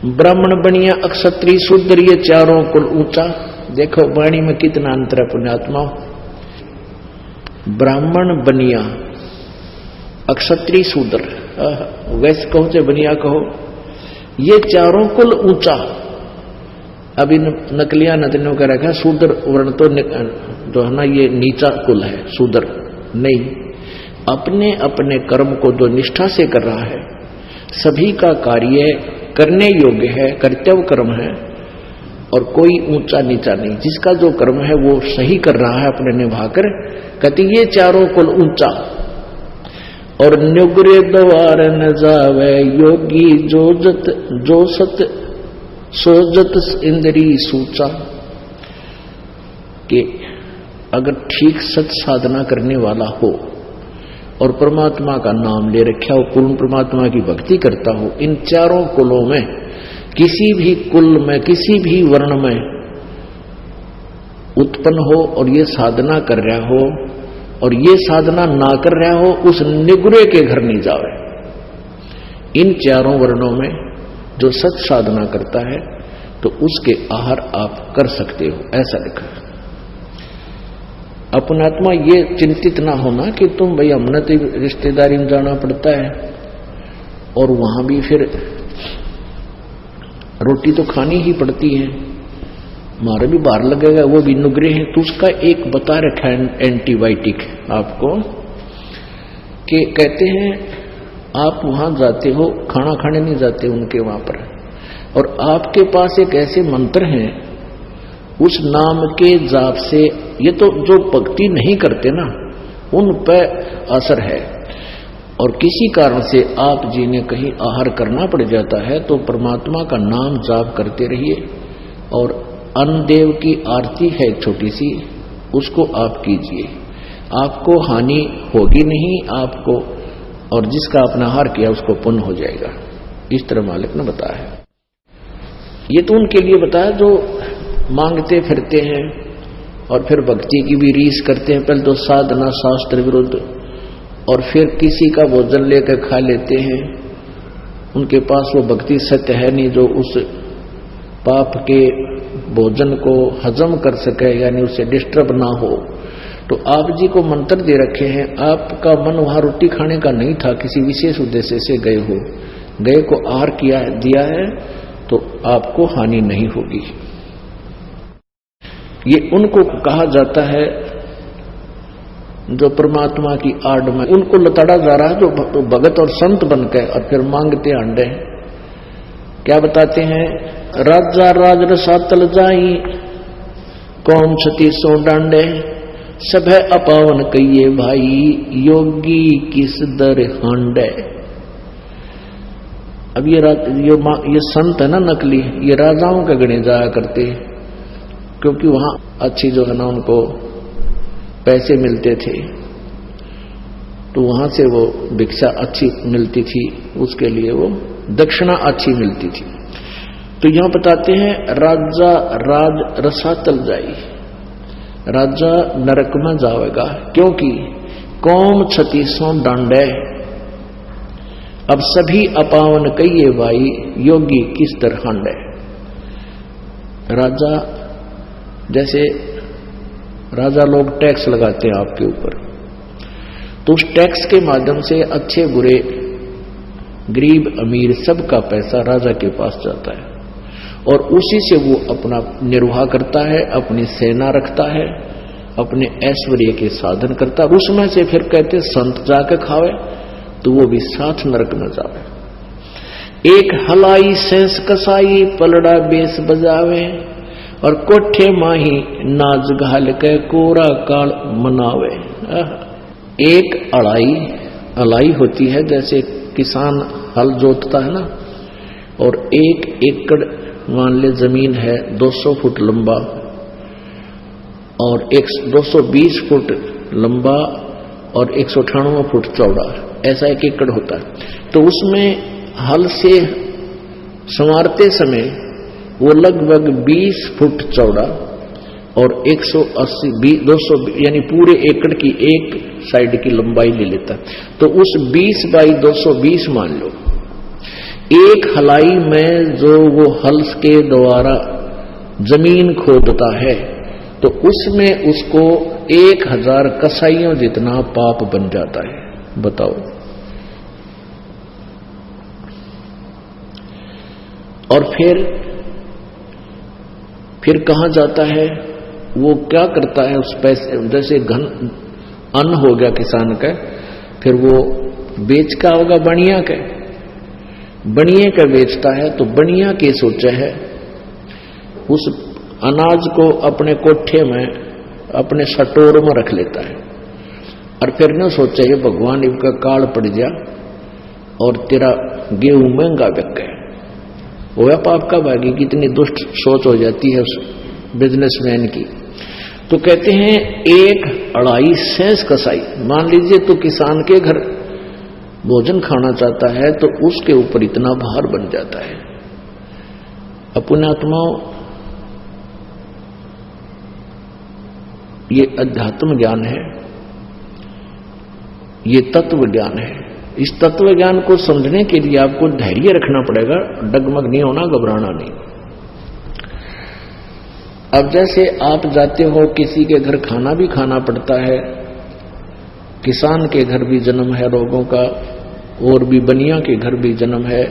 ब्राह्मण बनिया, अक्षत्रिय, शूद्र, ये चारों कुल ऊंचा। देखो वाणी में कितना अंतर है पुण्यात्मा। ब्राह्मण बनिया, अक्षत्रिय, शूद्र, वैश्य कहो चाहे बनिया कहो, ये चारों कुल ऊंचा। अभी नकलिया नदनियों का रखा शूद्र वर्ण तो जो है ना ये नीचा कुल है, शूद्र नहीं। अपने अपने कर्म को जो निष्ठा से कर रहा है, सभी का कार्य करने योग्य है, कर्तव्य कर्म है, और कोई ऊंचा नीचा नहीं। जिसका जो कर्म है वो सही कर रहा है अपने निभाकर, कहते ये चारों कुल ऊंचा। और नुग्रे द्वार न जावे योगी, जो सत सोजत इंद्री सूचा। कि अगर ठीक सत साधना करने वाला हो और परमात्मा का नाम ले रखा हो, पूर्ण परमात्मा की भक्ति करता हो, इन चारों कुलों में किसी भी कुल में, किसी भी वर्ण में उत्पन्न हो और ये साधना कर रहा हो और ये साधना ना कर रहा हो, उस निगुरे के घर नहीं जावे। इन चारों वर्णों में जो सत साधना करता है तो उसके आहार आप कर सकते हो, ऐसा लिखा है। अपनात्मा ये चिंतित ना होना कि तुम भाई हमने तो रिश्तेदारी में जाना पड़ता है और वहां भी फिर रोटी तो खानी ही पड़ती है, मारे भी बाहर लगेगा, वो भी नुग्रे हैं। तो उसका एक बता रखा है एंटीबायोटिक आपको, कि कहते हैं आप वहां जाते हो, खाना खाने नहीं जाते उनके वहां पर, और आपके पास एक ऐसे मंत्र हैं, उस नाम के जाप से, ये तो जो भक्ति नहीं करते ना उन पर असर है, और किसी कारण से आप जी ने कहीं आहार करना पड़ जाता है तो परमात्मा का नाम जाप करते रहिए। और अन्न देव की आरती है छोटी सी, उसको आप कीजिए, आपको हानि होगी नहीं आपको, और जिसका अपना आहार किया उसको पुण्य हो जाएगा। इस तरह मालिक ने बताया। ये तो उनके लिए बताया जो मांगते फिरते हैं और फिर भक्ति की भी रीस करते हैं। पहले तो साधना शास्त्र विरुद्ध, और फिर किसी का भोजन लेकर खा लेते हैं, उनके पास वो भक्ति सत्य है नहीं जो उस पाप के भोजन को हजम कर सके, यानी उससे डिस्टर्ब ना हो। तो आप जी को मंत्र दे रखे हैं, आपका मन वहां रोटी खाने का नहीं था, किसी विशेष उद्देश्य से गए हो, गए को आहार किया है, दिया है, तो आपको हानि नहीं होगी। ये उनको कहा जाता है जो परमात्मा की आड़ में उनको लताड़ा जा रहा है, जो भगत और संत बनकर और फिर मांगते अंडे। क्या बताते हैं? राजा राज रसातल जाई, कौन छती सो डांडे, सब है अपावन कहिए भाई, योगी किस दर हांडे। अब ये संत है ना नकली, ये राजाओं के गणे जाया करते, क्योंकि वहां अच्छी जो है ना उनको पैसे मिलते थे, तो वहां से वो भिक्षा अच्छी मिलती थी, उसके लिए वो दक्षिणा अच्छी मिलती थी। तो यहां बताते हैं राजा राज रसातल जाई, राजा नरक में जाएगा, क्योंकि कौम छती सो डांडे, अब सभी अपावन कहिए भाई, योगी किस तरह हांडे। राजा, जैसे राजा लोग टैक्स लगाते हैं आपके ऊपर, तो उस टैक्स के माध्यम से अच्छे बुरे, गरीब अमीर सबका पैसा राजा के पास जाता है, और उसी से वो अपना निर्वाह करता है, अपनी सेना रखता है, अपने ऐश्वर्य के साधन करता है। उसमें से फिर कहते संत जाके खावे तो वो भी साथ नरक में जावे। एक हलाई सेंस कसाई, पलड़ा बेस बजावे, और कोठे माही नाज घाल के कोरा काल मनावे। एक अलाई होती है, जैसे किसान हल जोतता है ना, और 1 एकड़ मान ले जमीन है 200 फुट लंबा और 220 फुट लंबा और 198 फुट चौड़ा, ऐसा 1 एकड़ होता है। तो उसमें हल से संवारते समय वो लगभग 20 फुट चौड़ा और 180 200 यानी पूरे एकड़ की एक साइड की लंबाई ले लेता। तो उस 20 बाई 220 मान लो, एक हलाई में जो वो हल के द्वारा जमीन खोदता है तो उसमें उसको 1000 कसाईयों जितना पाप बन जाता है। बताओ। और फिर कहां जाता है वो, क्या करता है उस पैसे, जैसे घन अन्न हो गया किसान का, फिर वो बेच का होगा बनिया का, बनिए का बेचता है तो बनिया के सोचा है उस अनाज को अपने कोठे में अपने सटोर में रख लेता है और फिर न सोचा ये भगवान इनका काल पड़ जा और तेरा गेहूं महंगा बिक गया। वो पाप का भागी, कितनी दुष्ट सोच हो जाती है उस बिजनेसमैन की। तो कहते हैं 1 अढ़ाई सेंस कसाई, मान लीजिए तो किसान के घर भोजन खाना चाहता है तो उसके ऊपर इतना भार बन जाता है। अपने आत्माओं, ये अध्यात्म ज्ञान है, ये तत्व ज्ञान है। इस तत्व ज्ञान को समझने के लिए आपको धैर्य रखना पड़ेगा, डगमग नहीं होना, घबराना नहीं। अब जैसे आप जाते हो किसी के घर, खाना भी खाना पड़ता है, किसान के घर भी जन्म है रोगों का, और भी बनिया के घर भी जन्म है।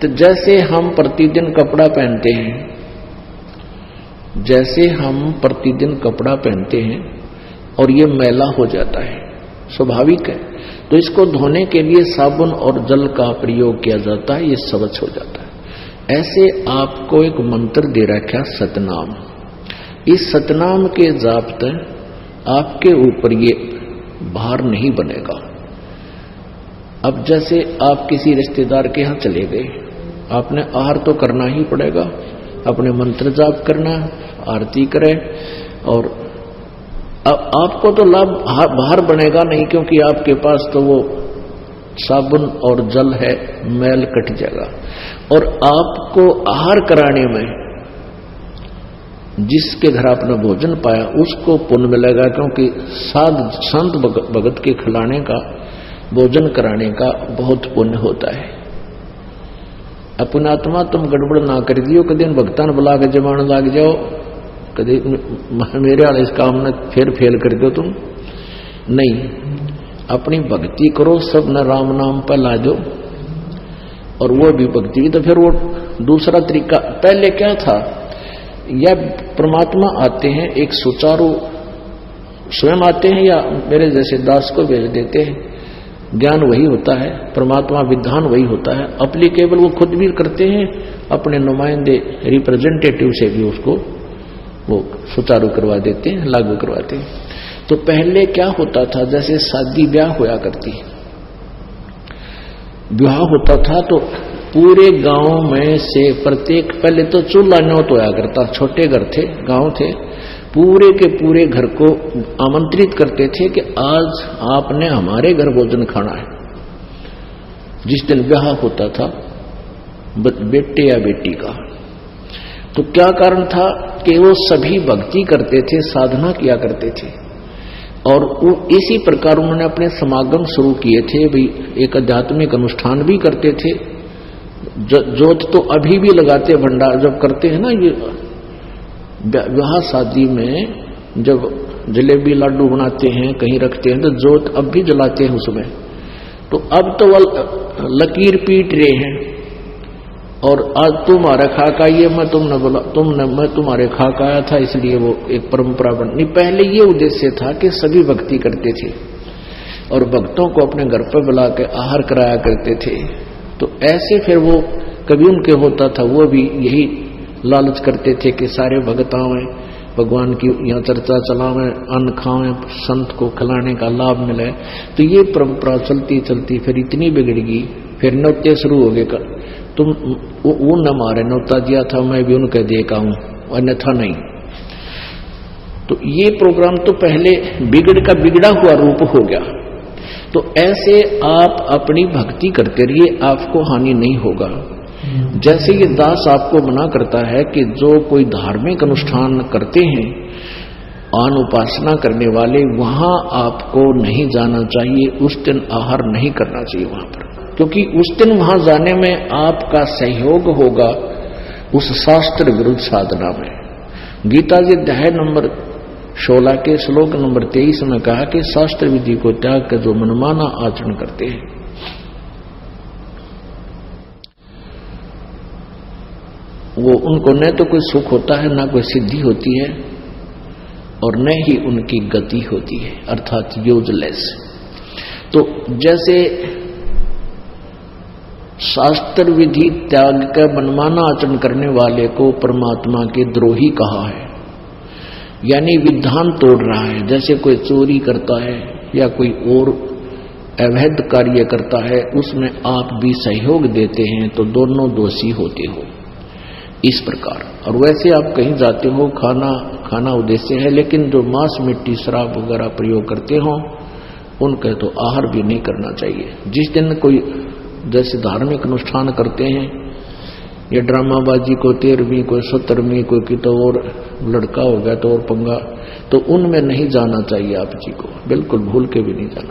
तो जैसे हम प्रतिदिन कपड़ा पहनते हैं, जैसे हम प्रतिदिन कपड़ा पहनते हैं और ये मैला हो जाता है, स्वाभाविक है, तो इसको धोने के लिए साबुन और जल का प्रयोग किया जाता है, ये स्वच्छ हो जाता है। ऐसे आपको एक मंत्र दे रखा है सतनाम। इस सतनाम के जाप से आपके ऊपर ये भार नहीं बनेगा। अब जैसे आप किसी रिश्तेदार के यहां चले गए, आपने आहार तो करना ही पड़ेगा, अपने मंत्र जाप करना, आरती करें, और अब आपको तो लाभ बाहर बनेगा नहीं, क्योंकि आपके पास तो वो साबुन और जल है, मैल कट जाएगा। और आपको आहार कराने में जिसके घर आपने भोजन पाया उसको पुण्य मिलेगा, क्योंकि संत भगत के खिलाने का, भोजन कराने का बहुत पुण्य होता है। अपना आत्मा तुम गड़बड़ ना कर दियो, कभी भक्तान बुला के जमान लाग जाओ, कभी मेरे वाले इस काम में फिर फेल कर दो तुम नहीं। अपनी भक्ति करो, सब न राम नाम पर ला दो, और वो भी भक्ति। तो फिर वो दूसरा तरीका, पहले क्या था, या परमात्मा आते हैं एक सुचारू, स्वयं आते हैं या मेरे जैसे दास को भेज देते हैं, ज्ञान वही होता है, परमात्मा विधान वही होता है, अप्लीकेबल वो खुद भी करते हैं, अपने नुमाइंदे रिप्रेजेंटेटिव से भी उसको वो सुचारू करवा देते हैं, लागू करवाते हैं। तो पहले क्या होता था, जैसे शादी ब्याह होया करती, ब्याह होता था तो पूरे गांव में से प्रत्येक, पहले तो चूल्हा न्योत होया करता, छोटे घर थे, गांव थे, पूरे के पूरे घर को आमंत्रित करते थे कि आज आपने हमारे घर भोजन खाना है। जिस दिन ब्याह होता था बेटे या बेटी का, तो क्या कारण था कि वो सभी भक्ति करते थे, साधना किया करते थे, और इसी प्रकार उन्होंने अपने समागम शुरू किए थे। भी एक आध्यात्मिक अनुष्ठान भी करते थे, जोत तो अभी भी लगाते, भंडार जब करते हैं ना, ये विवाह शादी में जब जलेबी लाडू बनाते हैं, कहीं रखते हैं, तो जोत अब भी जलाते हैं उसमें। तो अब तो वह लकीर पीट रहे हैं, और आज तुम्हारा खाका ये मैं तुमने बोला, मैं तुम्हारे खाका आया था, इसलिए वो एक परंपरा बनी। पहले ये उद्देश्य था कि सभी भक्ति करते थे और भक्तों को अपने घर पर बुला के आहार कराया करते थे। तो ऐसे फिर वो कभी उनके होता था, वो भी यही लालच करते थे कि सारे भगत आवें, भगवान की यहाँ चर्चा चलावें, अन्न खावें, संत को खिलाने का लाभ मिले। तो ये परंपरा चलती चलती फिर इतनी बिगड़ गई, फिर नौते शुरू हो गए। तुम वो न मारे, नौता दिया था मैं भी उनके देखा हूं, अन्यथा नहीं। तो ये प्रोग्राम तो पहले बिगड़ा हुआ रूप हो गया। तो ऐसे आप अपनी भक्ति करते रहिए, आपको हानि नहीं होगा। जैसे ये दास आपको मना करता है कि जो कोई धार्मिक अनुष्ठान करते हैं, आन उपासना करने वाले, वहां आपको नहीं जाना चाहिए, उस दिन आहार नहीं करना चाहिए वहां पर। क्योंकि उस दिन वहां जाने में आपका सहयोग होगा उस शास्त्र विरुद्ध साधना में। गीता जी अध्याय नंबर 16 के श्लोक नंबर 23 में कहा कि शास्त्र विधि को त्याग कर जो मनमाना आचरण करते हैं वो उनको न तो कोई सुख होता है, न कोई सिद्धि होती है, और न ही उनकी गति होती है, अर्थात यूजलेस। तो जैसे शास्त्र विधि त्याग कर मनमाना आचरण करने वाले को परमात्मा के द्रोही कहा है, यानी विधान तोड़ रहा है। जैसे कोई चोरी करता है या कोई और अवैध कार्य करता है, उसमें आप भी सहयोग देते हैं तो दोनों दोषी होते हो, इस प्रकार। और वैसे आप कहीं जाते हो, खाना उद्देश्य है, लेकिन जो मांस मिट्टी शराब वगैरह प्रयोग करते हो उनका तो आहार भी नहीं करना चाहिए। जिस दिन कोई जैसे धार्मिक अनुष्ठान करते हैं या ड्रामाबाजी को 13वीं कोई 17वीं कोई की तो और लड़का हो गया तो और पंगा, तो उनमें नहीं जाना चाहिए आप जी को, बिल्कुल भूल के भी नहीं जाना।